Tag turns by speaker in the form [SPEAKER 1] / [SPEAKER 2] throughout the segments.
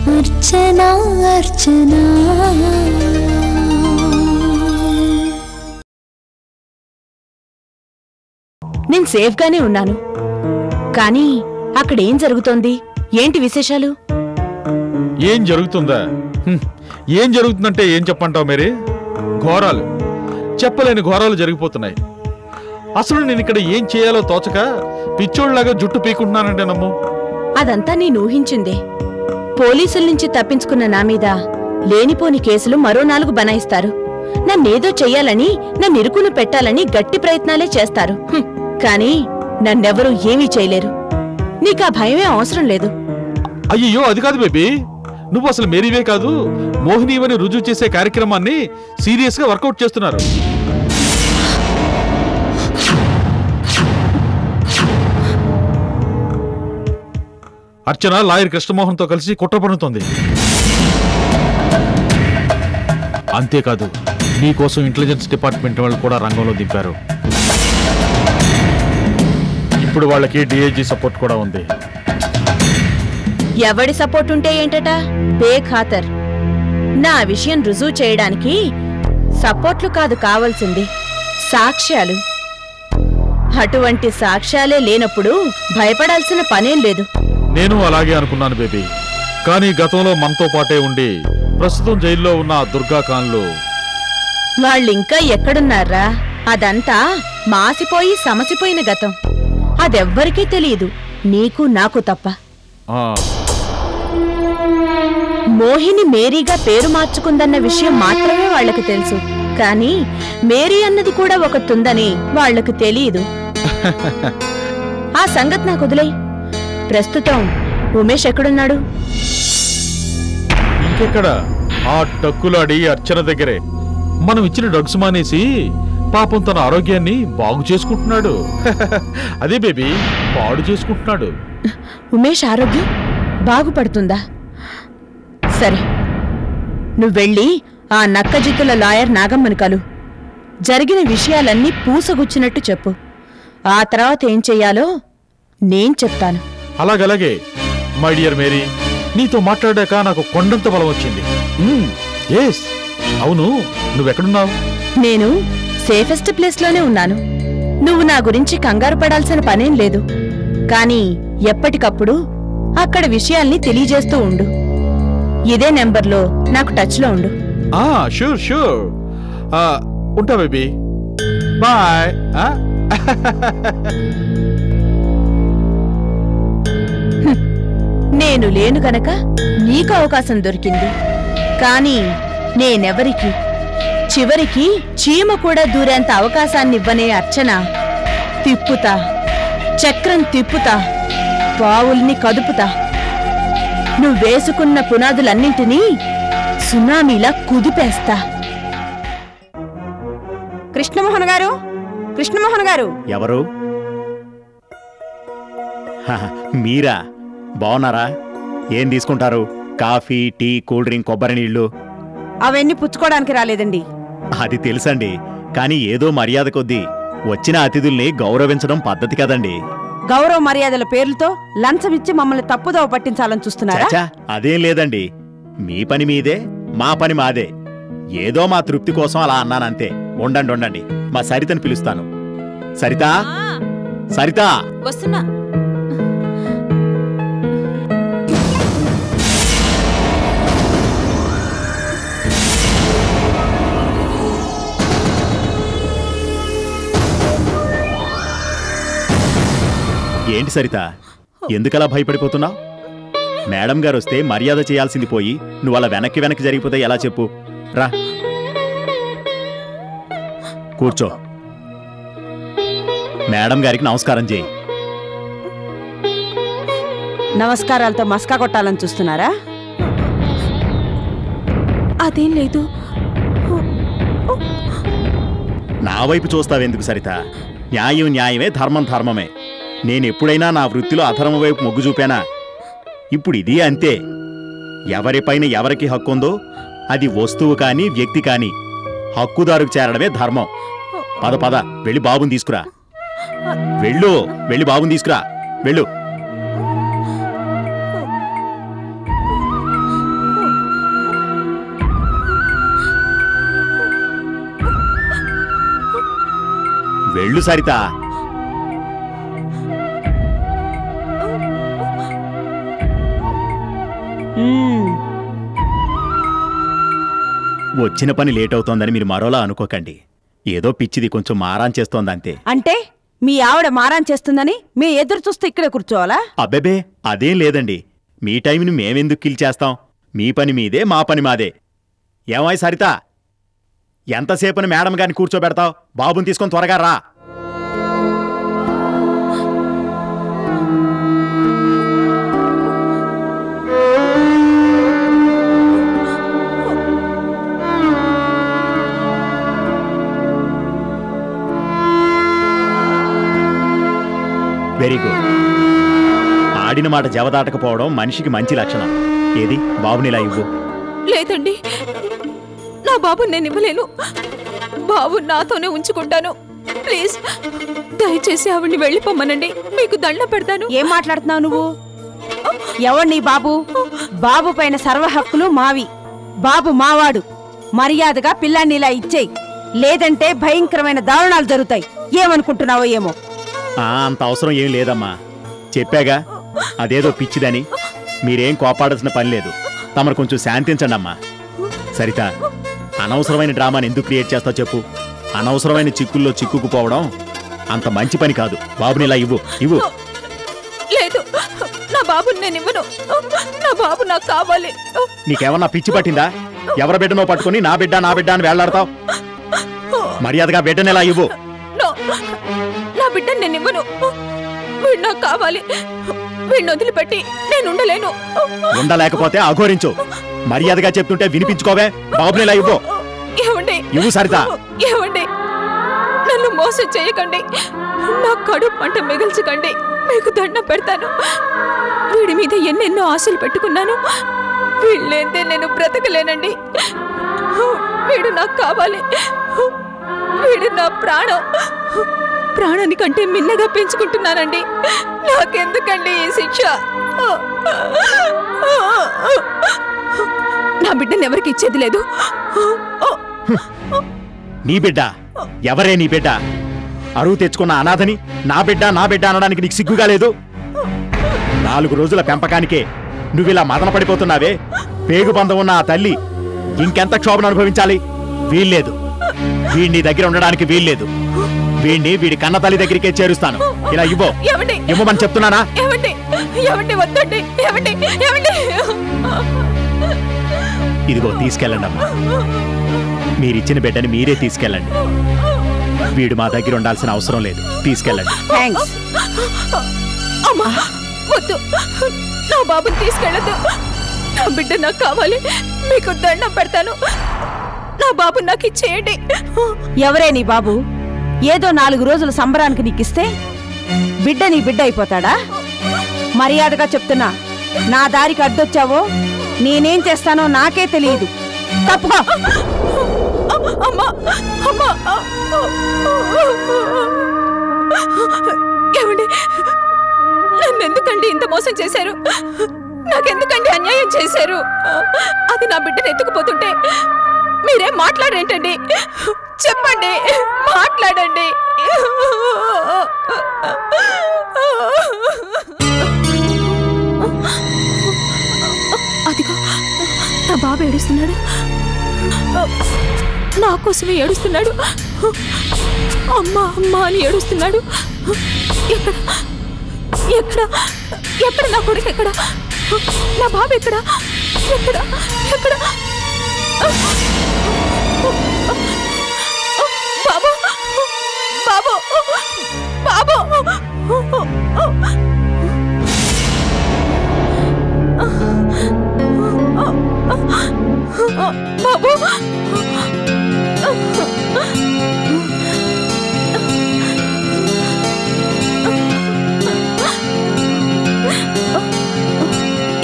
[SPEAKER 1] అర్చనా అర్చనా
[SPEAKER 2] నేను సేఫ్గానే ఉన్నాను. కానీ అక్కడేం జరుగుతోంది? ఏంటి విశేషాలు?
[SPEAKER 3] ఏం జరుగుతుందా? ఏం జరుగుతుందంటే ఏం చెప్పంటావు మేరీ? ఘోరాలు, చెప్పలేని ఘోరాలు జరిగిపోతున్నాయి. అసలు నేను ఇక్కడ ఏం చేయాలో తోచక పిచ్చోళ్లాగా జుట్టు పీకుంటున్నానంటే నమ్ము.
[SPEAKER 2] అదంతా నేను ఊహించిందే. పోలీసుల నుంచి తప్పించుకున్న నా మీద లేనిపోని కేసులు మరో 4 బనాయిస్తారు. నన్నేదో చెయ్యాలని, నన్ను ఇరుకును పెట్టాలని గట్టి ప్రయత్నాలే చేస్తారు. కానీ నన్నెవరూ ఏమీ చేయలేరు. నీకా భయమే అవసరం లేదు.
[SPEAKER 3] అయ్యో, అది కాదు బేబీ. నువ్వు అసలు మేరీవే కాదు, మోహినీవని రుజువు చేసే కార్యక్రమాన్ని సీరియస్ గా వర్కౌట్ చేస్తున్నారు. అర్చన లాయర్ కృష్ణమోహన్తో కలిసి కుట్ర పన్నుతోంది. అంతేకాదు, మీకోసం ఇంటెలిజెన్స్ డిపార్ట్మెంట్ వాళ్ళు కూడా రంగంలో దింపారు. ఇప్పుడు వాళ్ళకి డిఐజీ సపోర్ట్ కూడా ఉంది.
[SPEAKER 2] ఎవడి సపోర్ట్ ఉంటే ఏంటట? బేఖాతర్. నా విషయం రుజువు చేయడానికి సపోర్ట్లు కాదు కావాల్సింది, సాక్ష్యాలు. అటువంటి సాక్ష్యాలే లేనప్పుడు భయపడాల్సిన పనేం లేదు.
[SPEAKER 3] నేను అలాగే అనుకున్నాను బేబీ. కానీ గతంలో మనతో పాటే ఉండి ప్రస్తుతం జైల్లో ఉన్న దుర్గాఖాన్లు
[SPEAKER 2] వాళ్ళింకా ఎక్కడున్నారా? అదంతా మాసిపోయి సమసిపోయిన గతం. అదెవ్వరికీ తెలియదు, నీకు నాకు తప్ప. మోహిని మేరీగా పేరు మార్చుకుందన్న విషయం మాత్రమే వాళ్లకు తెలుసు. కానీ మేరీ అన్నది కూడా ఒకటుందని వాళ్లకు తెలియదు. ఆ సంగతి నాకు వదిలేయ్. ప్రస్తుతం ఉమేష్ ఎక్కడున్నాడు?
[SPEAKER 3] ఇంకెక్కడ? ఆ డక్కులాడి అర్చన దగ్గరే. మనం ఇచ్చిన డ్రగ్స్ మానేసి పాపం తన ఆరోగ్యాన్ని బాగు చేసుకుంటున్నాడు. అదే బేబీ, పాడు చేసుకుంటున్నాడు.
[SPEAKER 2] ఉమేష్ ఆరోగ్యం బాగుపడుతుందా? సరే, నువ్వెళ్ళి ఆ నక్కజిత్తుల లాయర్ నాగమ్మని కలు. జరిగిన విషయాలన్నీ పూసగుచ్చినట్టు చెప్పు. ఆ తర్వాత ఏం చెయ్యాలో నేను చెప్తాను.
[SPEAKER 3] అలాగలాగే మై డియర్ మేరీ. నీతో మాట్లాడాక నాకు కొండంత బలం వచ్చింది. ఎస్, అవును, నువ్వెక్కడున్నావు?
[SPEAKER 2] నేను సేఫెస్ట్ ప్లేస్లోనే ఉన్నాను. నువ్వు నా గురించి కంగారు పడాల్సిన పనేం లేదు. కానీ ఎప్పటికప్పుడు అక్కడ విషయాల్ని తెలియజేస్తూ ఉండు. ఇదే నెంబర్లో నాకు టచ్లో ఉండు.
[SPEAKER 3] Sure sure. ఉంటా బేబీ. బాయ్.
[SPEAKER 2] నేను లేను గనక నీకు అవకాశం దొరికింది. కానీ నేనెవరికి, చివరికి చీమ కూడా దూరేంత అవకాశాన్నివ్వనే అర్చన. తిప్పుతా, చక్రం తిప్పుతా, పావుల్ని కదుపుతా. నువ్వేసుకున్న పునాదులన్నింటినీ సునామీలా కుదిపేస్తా.
[SPEAKER 4] కృష్ణమోహన్ గారు, కృష్ణమోహన్ గారు.
[SPEAKER 5] ఎవరు? మీరా? బాగున్నారా? ఏం తీసుకుంటారు? కాఫీ, టీ, కూల్ డ్రింక్, కొబ్బరి నీళ్లు?
[SPEAKER 4] అవన్నీ పుచ్చుకోవడానికి రాలేదండి.
[SPEAKER 5] అది తెలుసండి, కానీ ఏదో మర్యాద కొద్దీ వచ్చిన అతిథుల్ని గౌరవించడం పద్ధతి కదండి.
[SPEAKER 4] గౌరవ మర్యాదల పేర్లతో లంచమిచ్చి మమ్మల్ని తప్పుదోవ పట్టించాలని చూస్తున్నారా?
[SPEAKER 5] అదేం లేదండి. మీ పని మీదే, మా పని మాదే. ఏదో మా తృప్తి కోసం అలా అన్నానంతే. ఉండండి ఉండండి, మా సరితని పిలుస్తాను. సరితా, సరితా,
[SPEAKER 2] వస్తున్నా.
[SPEAKER 5] ఏంటి సరిత, ఎందుకలా భయపడిపోతున్నావు? మేడం గారు వస్తే మర్యాద చేయాల్సింది పోయి నువ్వు అలా వెనక్కి వెనక్కి జరిగిపోతే ఎలా చెప్పు? రా, కూర్చో. మేడం గారికి నమస్కారం చేయి.
[SPEAKER 4] నమస్కారాలతో మస్కా కొట్టాలని చూస్తున్నారా?
[SPEAKER 2] అదేం లేదు.
[SPEAKER 5] నా వైపు చూస్తావెందుకు సరిత? న్యాయం న్యాయమే, ధర్మం ధర్మమే. నేనెప్పుడైనా నా వృత్తిలో అధర్మం వైపు మొగ్గు చూపానా? ఇప్పుడు ఇది అంతే. ఎవరిపైన ఎవరికి హక్కుందో అది వస్తువు కానీ వ్యక్తి కానీ హక్కుదారుకు చేరడమే ధర్మం. పద పద, వెళ్ళి బాబుని తీసుకురా. వెళ్ళు, వెళ్ళి బాబుని తీసుకురా, వెళ్ళు. వెళ్ళు సరిత. వచ్చిన పని లేట్ అవుతోందని మీరు మరోలా అనుకోకండి. ఏదో పిచ్చిది కొంచెం మారాన్ చేస్తోందంతే.
[SPEAKER 4] అంటే మీ ఆవిడ మారాన్ చేస్తుందని మీ ఎదురు చూస్తే ఇక్కడే కూర్చోవాలా?
[SPEAKER 5] అబ్బెబే అదేం లేదండి. మీ టైంని మేమెందుకు కిల్ చేస్తాం? మీ పని మీదే, మా పని మాదే. ఏమాయి సరిత, ఎంతసేపని మేడం గారిని కూర్చోబెడతావు? బాబుని తీసుకొని త్వరగా రా. Very good. ఆడిన మాట జవదాటకపోవడం మనిషికి మంచి లక్షణం. ఏది బాబుని ఇలా ఇవ్వు.
[SPEAKER 2] లేదండి, నా బాబు నేను ఇవ్వలేను. బాబు నాతోనే ఉంచుకుంటాను. ప్లీజ్ దయచేసి ఆవిడ్ని వెళ్ళిపోమ్మనండి. మీకు దండం పెడతాను.
[SPEAKER 4] ఏం మాట్లాడుతున్నావు నువ్వు? ఎవడ్నీ బాబు? బాబు పైన సర్వ హక్కులు మావి. బాబు మావాడు. మర్యాదగా పిల్లాన్ని ఇలా ఇచ్చేయి, లేదంటే భయంకరమైన దారుణాలు జరుగుతాయి. ఏమనుకుంటున్నావో ఏమో.
[SPEAKER 5] అంత అవసరం ఏం లేదమ్మా. చెప్పాగా అదేదో పిచ్చిదని. మీరేం కోపాడాల్సిన పని లేదు. తమరు కొంచెం శాంతించండి అమ్మా. సరిత, అనవసరమైన డ్రామాని ఎందుకు క్రియేట్ చేస్తావు చెప్పు. అనవసరమైన చిక్కుల్లో చిక్కుకుపోవడం అంత మంచి పని కాదు. బాబుని ఇలా ఇవ్వు. ఇవ్వు.
[SPEAKER 2] లేదు, నా బాబుని నేను ఇవ్వను. నా బాబు నాకు కావాలి.
[SPEAKER 5] నీకేమన్నా పిచ్చి పట్టిందా? ఎవరి బిడ్డనో పట్టుకుని నా బిడ్డ నా బిడ్డ అని వేళ్లాడతావు? మర్యాదగా బిడ్డని ఇలా ఇవ్వు.
[SPEAKER 2] నా బిడ్డని నేను ఇవ్వను. వీడు నాకు కావాలి. వీడిని వదిలిపెట్టి నేను ఉండలేను.
[SPEAKER 5] ఉండలేకపోతే అఘోరించు. మర్యాదగా చెప్తుంటే వినిపించుకోవే. బాబుని ఇలా ఇవ్వు.
[SPEAKER 2] ఏమండి?
[SPEAKER 5] ఇవ్వు సరిత.
[SPEAKER 2] ఏమండి, నన్ను మోసం చేయకండి. నా కడుపు పంట మిగిల్చకండి. మీకు దండం పెడతాను. వీడి మీద ఎన్నెన్నో ఆశలు పెట్టుకున్నాను. వీళ్ళేందే నేను బ్రతకలేనండి. వీడు నాకు కావాలి. వీడు నా ప్రాణం. ప్రాణాని కంటే మిన్నగా పెంచుకుంటున్నానండి. నాకెందుకండి ఈ శిక్ష? నా బిడ్డను ఎవరికి ఇచ్చేది లేదు.
[SPEAKER 5] నీ బిడ్డ? ఎవరే నీ బిడ్డ? అరువు తెచ్చుకున్న అనాథని నా బిడ్డ నా బిడ్డ అనడానికి నీకు సిగ్గుగా లేదు? 4 రోజుల పెంపకానికే నువ్విలా మదన పడిపోతున్నావే. పేగుబంధం ఉన్న ఆ తల్లి ఇంకెంత క్షోభను అనుభవించాలి? వీల్లేదు. వీడిని దగ్గర ఉండడానికి వీల్లేదు. వీడిని వీడి కన్న తల్లి దగ్గరికే చేరుస్తాను. ఇలా ఇవ్వు. ఇవ్వమని చెప్తున్నానా? ఇదిగో తీసుకెళ్ళండి అమ్మా. మీరిచ్చిన బిడ్డని మీరే తీసుకెళ్ళండి. వీడు మా దగ్గర ఉండాల్సిన అవసరం లేదు. తీసుకెళ్ళండి.
[SPEAKER 2] అమ్మా వద్దు, నా బాబుని తీసుకెళ్ళదు. నా బిడ్డ నాకు కావాలి. మీకు దండం పెడతాను. నా బాబు నాకు ఇచ్చేయండి.
[SPEAKER 4] ఎవరే నీ బాబు? ఏదో 4 రోజుల సంబరానికి నీకిస్తే బిడ్డ నీ బిడ్డ అయిపోతాడా? మర్యాదగా చెప్తున్నా, నా దారికి అడ్డొచ్చావో నేనేం చేస్తానో నాకే తెలియదు. తప్పుకో.
[SPEAKER 2] అమ్మా అమ్మా, ఏమండి, నన్నెందుకండి ఇంత మోసం చేశారు? నాకెందుకండి అన్యాయం చేశారు? అది నా బిడ్డను ఎత్తుకుపోతుంటే మీరేం మాట్లాడేంటండి? చెప్పండి, మాట్లాడండి. అదిగో నా బాబు ఏడుస్తున్నాడు. నా కోసమే ఏడుస్తున్నాడు. అమ్మా అమ్మా అని ఏడుస్తున్నాడు. ఎక్కడ ఎక్కడ ఎక్కడ నా కొడుకు? ఎక్కడ నా బాబు? ఎక్కడ ఎక్కడ ఎక్కడ? బాబు బాబు బాబు బాబు,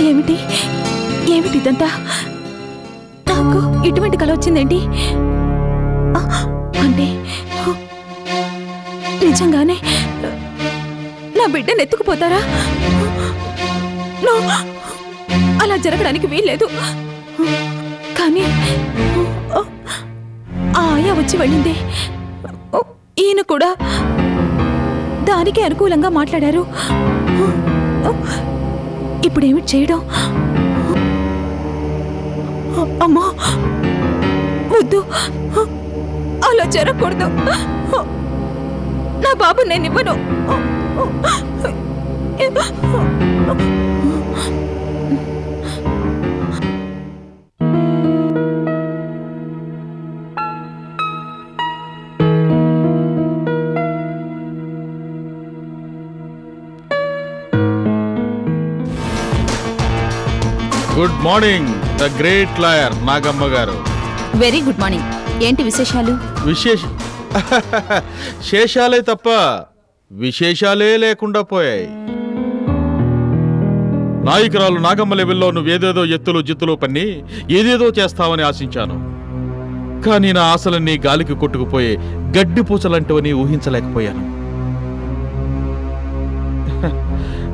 [SPEAKER 2] ఏమిటి ఏమిటి ఇదంతా? నాకు ఇటువంటి కల వచ్చిందేంటి? అంటే నిజంగానే నా బిడ్డను ఎత్తుకుపోతారా? అలా జరగడానికి వీల్లేదు. కానీ ఆ ఆయ వచ్చి వెళ్ళింది. ఈయన కూడా
[SPEAKER 6] దానికి అనుకూలంగా మాట్లాడారు. ఇప్పుడేమి చేయడం? అమ్మా వద్దు, అలా జరగకూడదు. నా బాబు నేను ఇవ్వను.
[SPEAKER 3] Good morning the great lawyer Nagamma గారు.
[SPEAKER 6] Very good morning. ఏంటి విశేషాలు?
[SPEAKER 3] శేషాలే తప్ప విశేషాలే లేకుండా పోయాయి. నాయకురాలు నాగమ్మ లెవెల్లో నువ్వేదేదో ఎత్తులు జిత్తులు పన్ని ఏదేదో చేస్తావని ఆశించాను. కానీ నా ఆశలన్నీ గాలికి కొట్టుకుపోయే గడ్డి పూచలంటివని ఊహించలేకపోయాను.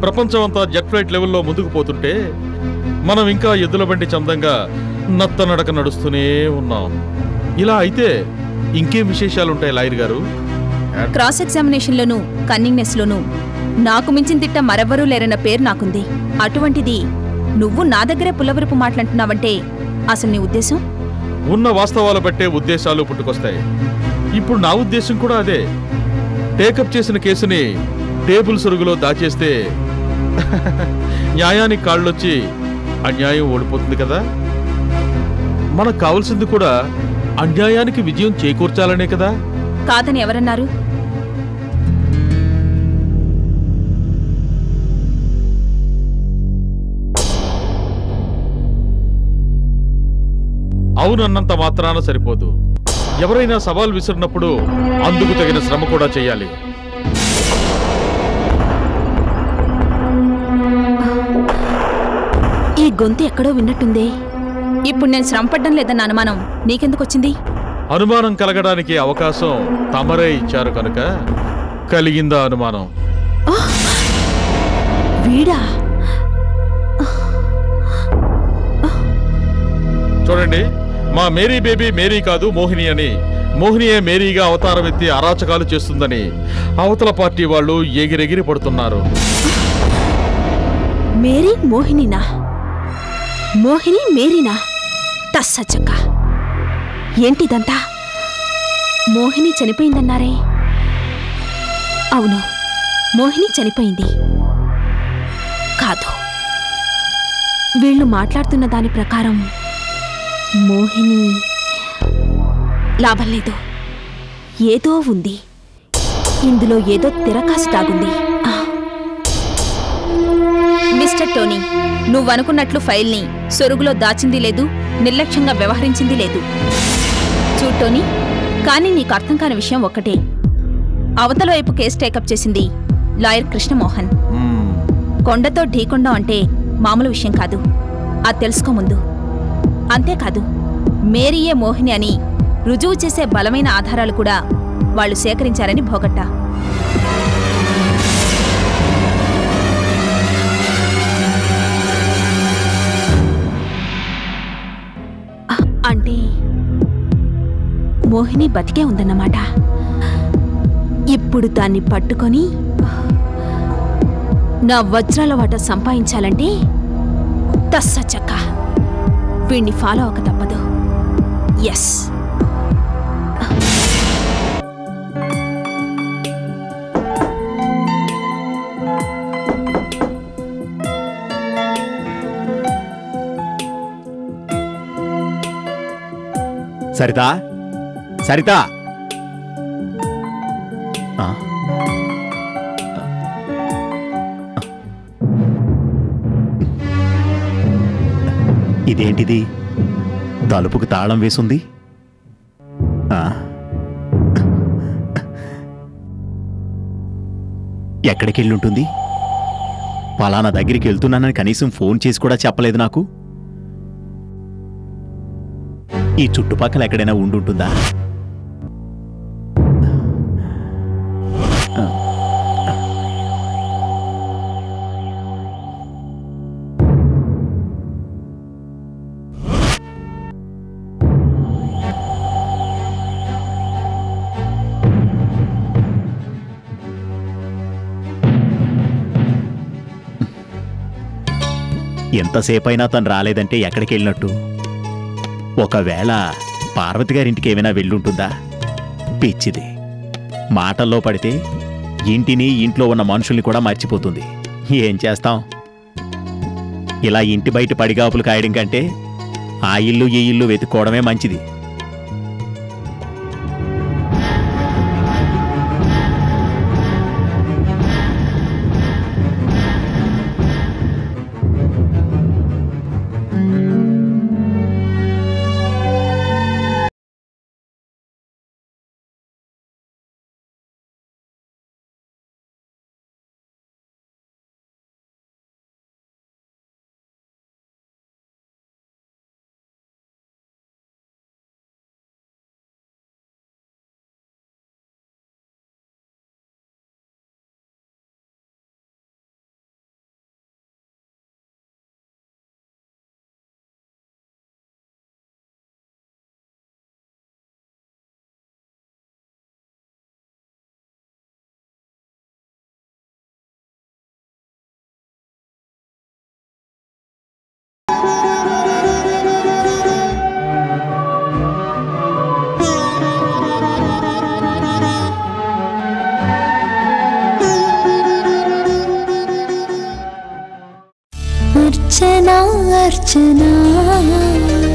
[SPEAKER 3] ప్రపంచం అంతా జెట్ ఫ్లైట్ లెవెల్లో ముందుకు పోతుంటే మనం ఇంకా ఎద్దుల బండి చందంగా నత్త నడక నడుస్తూనే ఉన్నాం. ఇలా అయితే ఇంకేం విశేషాలుంటాయి లాయర్ గారు?
[SPEAKER 6] క్రాస్ ఎగ్జామినేషన్ లోను కన్నింగ్నెస్ లోను నాకు మించిన తిట్ట మరెవ్వరూ లేరన్న పేరు నాకుంది. అటువంటిది నువ్వు నా దగ్గరే పుల్లవరపు మాట్లాడుతున్నావంటే అసలు నీ ఉద్దేశం?
[SPEAKER 3] ఉన్న వాస్తవాలు బట్టే ఉద్దేశాలు పుట్టుకొస్తాయి. ఇప్పుడు నా ఉద్దేశం కూడా అదే. టేకప్ చేసిన కేసుని టేబుల్ సొరుగులో దాచేస్తే న్యాయానికి కాళ్ళొచ్చి అన్యాయం ఓడిపోతుంది కదా. మనకు కావాల్సింది కూడా అన్యాయానికి విజయం చేకూర్చాలనే కదా.
[SPEAKER 6] కాదని ఎవరన్నారు?
[SPEAKER 3] అవునన్నంత మాత్రాన సరిపోదు. ఎవరైనా సవాల్ విసిరినప్పుడు అందుకు తగిన శ్రమ కూడా చేయాలి.
[SPEAKER 6] ఈ గొంతు ఎక్కడో విన్నట్టుందే. ఇప్పుడు నేను శ్రమపడ్డం లేదన్న అనుమానం నీకెందుకు వచ్చింది?
[SPEAKER 3] అనుమానం కలగడానికి అవకాశం తమరే ఇచ్చారు కనుక కలిగిందా అనుమానం.
[SPEAKER 6] వీడా?
[SPEAKER 3] చూడండి, మా మేరీ బేబీ మేరీ కాదు మోహిని అని, మోహినియే మేరీగా అవతారం ఎత్తి అరాచకాలు చేస్తుందని అవతల పార్టీ వాళ్ళు ఎగిరెగిరి పడుతున్నారు.
[SPEAKER 6] మేరీ మోహినినా? మోహిని మేరీనా? తస్సచ్చక్క, ఏంటిదంతా? మోహిని చనిపోయిందన్నారే? అవును, మోహిని చనిపోయింది. కాదు, వీళ్ళు మాట్లాడుతున్న దాని ప్రకారం మోహిని లాభం లేదు. ఏదో ఉంది ఇందులో, ఏదో తిరకాసు తాగుంది. మిస్టర్ టోనీ, నువ్వనుకున్నట్లు ఫైల్ని సొరుగులో దాచింది లేదు, నిర్లక్ష్యంగా వ్యవహరించింది లేదు. చూడు టోనీ, కానీ నీకు అర్థం కాని విషయం ఒక్కటే. అవతల వైపు కేసు టేకప్ చేసింది లాయర్ కృష్ణమోహన్. కొండతో ఢీకొండం అంటే మామూలు విషయం కాదు, అది తెలుసుకో ముందు. అంతేకాదు, మేరీయే మోహిని అని రుజువు చేసే బలమైన ఆధారాలు కూడా వాళ్ళు సేకరించారని భోగట్టా. అంటే మోహిని బతికే ఉందన్నమాట. ఇప్పుడు దాన్ని పట్టుకొని నా వజ్రాల వాట సంపాదించాలంటే తస్సచ్చక్క వీణ్ణి ఫాలో అవ్వక తప్పదు. ఎస్,
[SPEAKER 5] సరితా, సరితా, ఇదేంటిది? తలుపుకు తాళం వేసుంది. ఎక్కడికెళ్ళుంటుంది? పలానా దగ్గరికి వెళ్తున్నానని కనీసం ఫోన్ చేసి కూడా చెప్పలేదు నాకు. ఈ చుట్టుపక్కల ఎక్కడైనా ఉండుంటుందా? ఎంతసేపైనా తను రాలేదంటే ఎక్కడికి వెళ్ళినట్టు? ఒకవేళ పార్వతి గారింటికి ఏమైనా వెళ్ళుంటుందా? పిచ్చిది. మాటల్లో పడితే ఇంటిని, ఇంట్లో ఉన్న మనుషుల్ని కూడా మర్చిపోతుంది. ఏం చేస్తాం? ఇలా ఇంటి బయట పడిగాపులు కాయడం కంటే ఆ ఇల్లు ఈ ఇల్లు వెతుక్కోవడమే మంచిది.
[SPEAKER 1] अर्चना अर्चना